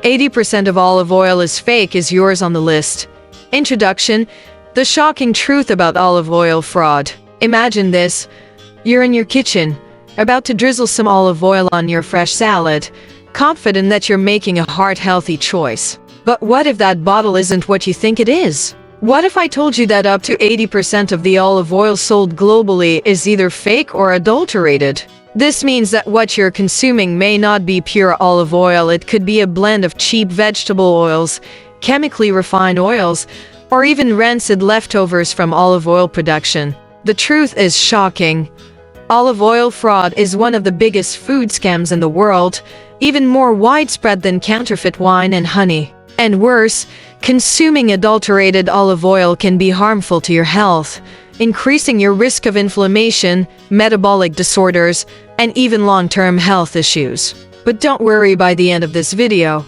80% of olive oil is fake is yours on the list. Introduction: the shocking truth about olive oil fraud. Imagine this. You're in your kitchen, about to drizzle some olive oil on your fresh salad, confident that you're making a heart-healthy choice. But what if that bottle isn't what you think it is? What if I told you that up to 80% of the olive oil sold globally is either fake or adulterated? This means that what you're consuming may not be pure olive oil. It could be a blend of cheap vegetable oils, chemically refined oils, or even rancid leftovers from olive oil production. The truth is shocking. Olive oil fraud is one of the biggest food scams in the world, even more widespread than counterfeit wine and honey. And worse, consuming adulterated olive oil can be harmful to your health, increasing your risk of inflammation, metabolic disorders, and even long-term health issues. But don't worry, by the end of this video,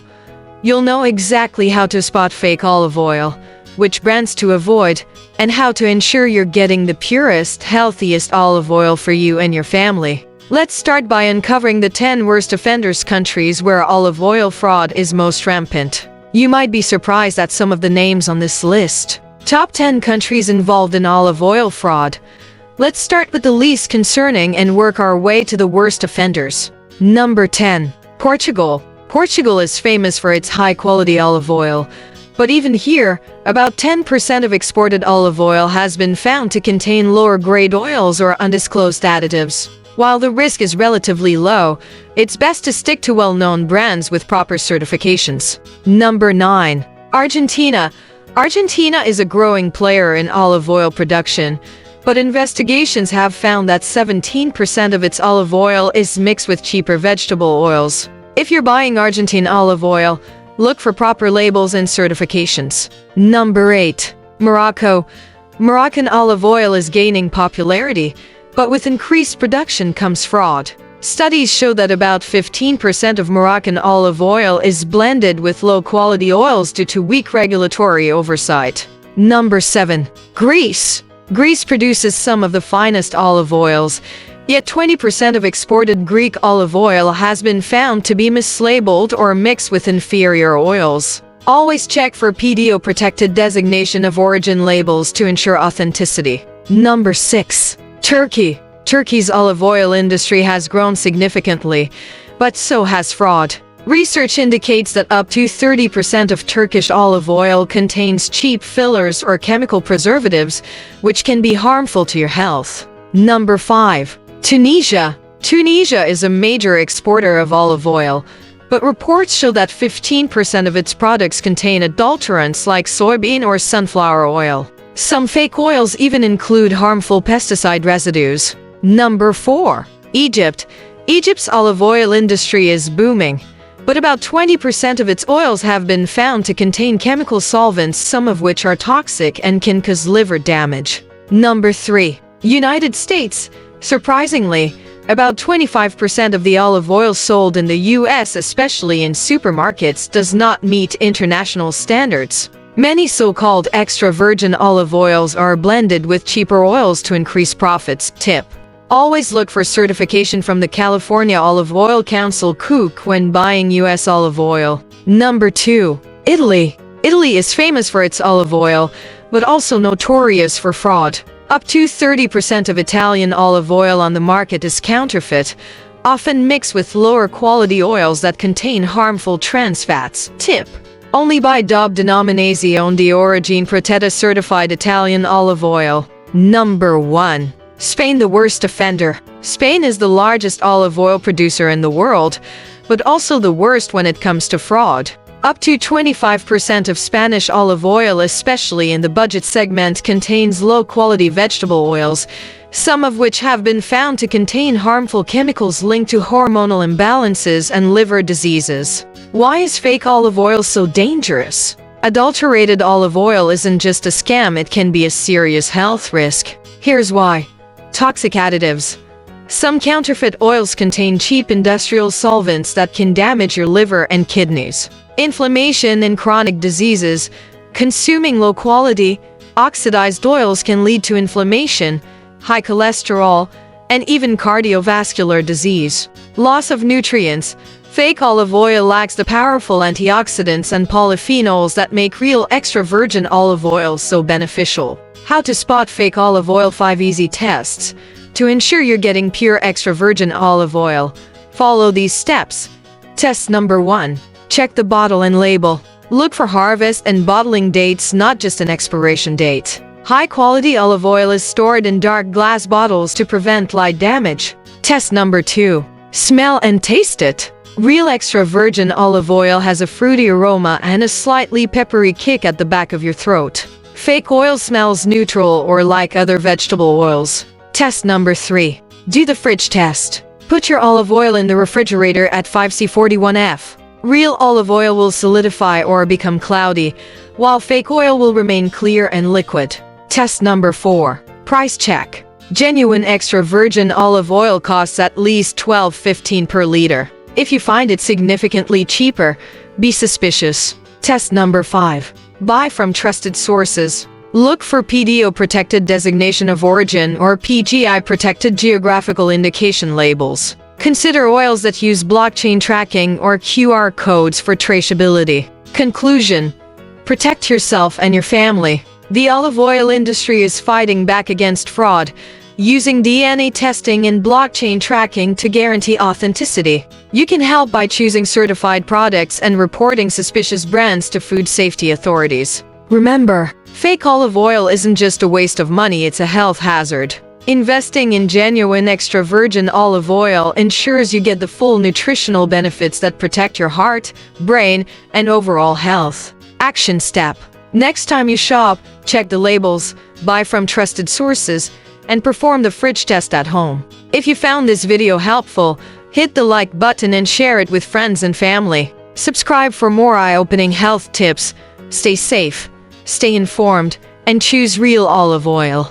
you'll know exactly how to spot fake olive oil, which brands to avoid, and how to ensure you're getting the purest, healthiest olive oil for you and your family. Let's start by uncovering the 10 worst offenders countries where olive oil fraud is most rampant. You might be surprised at some of the names on this list. Top 10 countries involved in olive oil fraud. Let's start with the least concerning and work our way to the worst offenders. Number 10. Portugal. Portugal is famous for its high-quality olive oil, but even here, about 10% of exported olive oil has been found to contain lower-grade oils or undisclosed additives. While the risk is relatively low, it's best to stick to well-known brands with proper certifications. Number 9. Argentina. Argentina is a growing player in olive oil production, but investigations have found that 17% of its olive oil is mixed with cheaper vegetable oils. If you're buying Argentine olive oil, look for proper labels and certifications. Number 8. Morocco. Moroccan olive oil is gaining popularity, but with increased production comes fraud. Studies show that about 15% of Moroccan olive oil is blended with low-quality oils due to weak regulatory oversight. Number 7. Greece. Greece produces some of the finest olive oils, yet 20% of exported Greek olive oil has been found to be mislabeled or mixed with inferior oils. Always check for PDO-protected designation of origin labels to ensure authenticity. Number 6. Turkey. Turkey's olive oil industry has grown significantly, but so has fraud. Research indicates that up to 30% of Turkish olive oil contains cheap fillers or chemical preservatives, which can be harmful to your health. Number 5. Tunisia. Tunisia is a major exporter of olive oil, but reports show that 15% of its products contain adulterants like soybean or sunflower oil. Some fake oils even include harmful pesticide residues. Number 4. Egypt. Egypt's olive oil industry is booming, but about 20% of its oils have been found to contain chemical solvents, some of which are toxic and can cause liver damage. Number 3. United States. Surprisingly, about 25% of the olive oil sold in the US, especially in supermarkets, does not meet international standards. Many so-called extra virgin olive oils are blended with cheaper oils to increase profits. Tip: always look for certification from the California Olive Oil Council (COOC) when buying US olive oil. Number 2. Italy. Italy is famous for its olive oil, but also notorious for fraud. Up to 30% of Italian olive oil on the market is counterfeit, often mixed with lower quality oils that contain harmful trans fats. Tip: only buy DOP Denominazione di Origine Protetta certified Italian olive oil. Number 1. Spain, the worst offender. Spain is the largest olive oil producer in the world, but also the worst when it comes to fraud. Up to 25% of Spanish olive oil, especially in the budget segment, contains low-quality vegetable oils, some of which have been found to contain harmful chemicals linked to hormonal imbalances and liver diseases. Why is fake olive oil so dangerous? Adulterated olive oil isn't just a scam, it can be a serious health risk. Here's why. Toxic additives. Some counterfeit oils contain cheap industrial solvents that can damage your liver and kidneys. Inflammation and chronic diseases. Consuming low-quality, oxidized oils can lead to inflammation, high cholesterol, and even cardiovascular disease. Loss of nutrients. Fake olive oil lacks the powerful antioxidants and polyphenols that make real extra virgin olive oil so beneficial. How to spot fake olive oil: 5 easy tests. To ensure you're getting pure extra virgin olive oil, follow these steps. Test number 1. Check the bottle and label. Look for harvest and bottling dates, not just an expiration date. High-quality olive oil is stored in dark glass bottles to prevent light damage. Test number 2. Smell and taste it. Real extra virgin olive oil has a fruity aroma and a slightly peppery kick at the back of your throat. Fake oil smells neutral or like other vegetable oils. Test number 3. Do the fridge test. Put your olive oil in the refrigerator at 5°C41°F. Real olive oil will solidify or become cloudy, while fake oil will remain clear and liquid. Test number 4. Price check. Genuine extra virgin olive oil costs at least $12.15 per liter. If you find it significantly cheaper, be suspicious. Test number 5. Buy from trusted sources. Look for PDO protected designation of origin or PGI protected geographical indication labels. Consider oils that use blockchain tracking or QR codes for traceability. Conclusion: protect yourself and your family. The olive oil industry is fighting back against fraud, using DNA testing and blockchain tracking to guarantee authenticity. You can help by choosing certified products and reporting suspicious brands to food safety authorities. Remember, fake olive oil isn't just a waste of money, it's a health hazard. Investing in genuine extra virgin olive oil ensures you get the full nutritional benefits that protect your heart, brain, and overall health. Action step: next time you shop, check the labels, buy from trusted sources, and perform the fridge test at home. If you found this video helpful, hit the like button and share it with friends and family. Subscribe for more eye-opening health tips. Stay safe, stay informed, and choose real olive oil.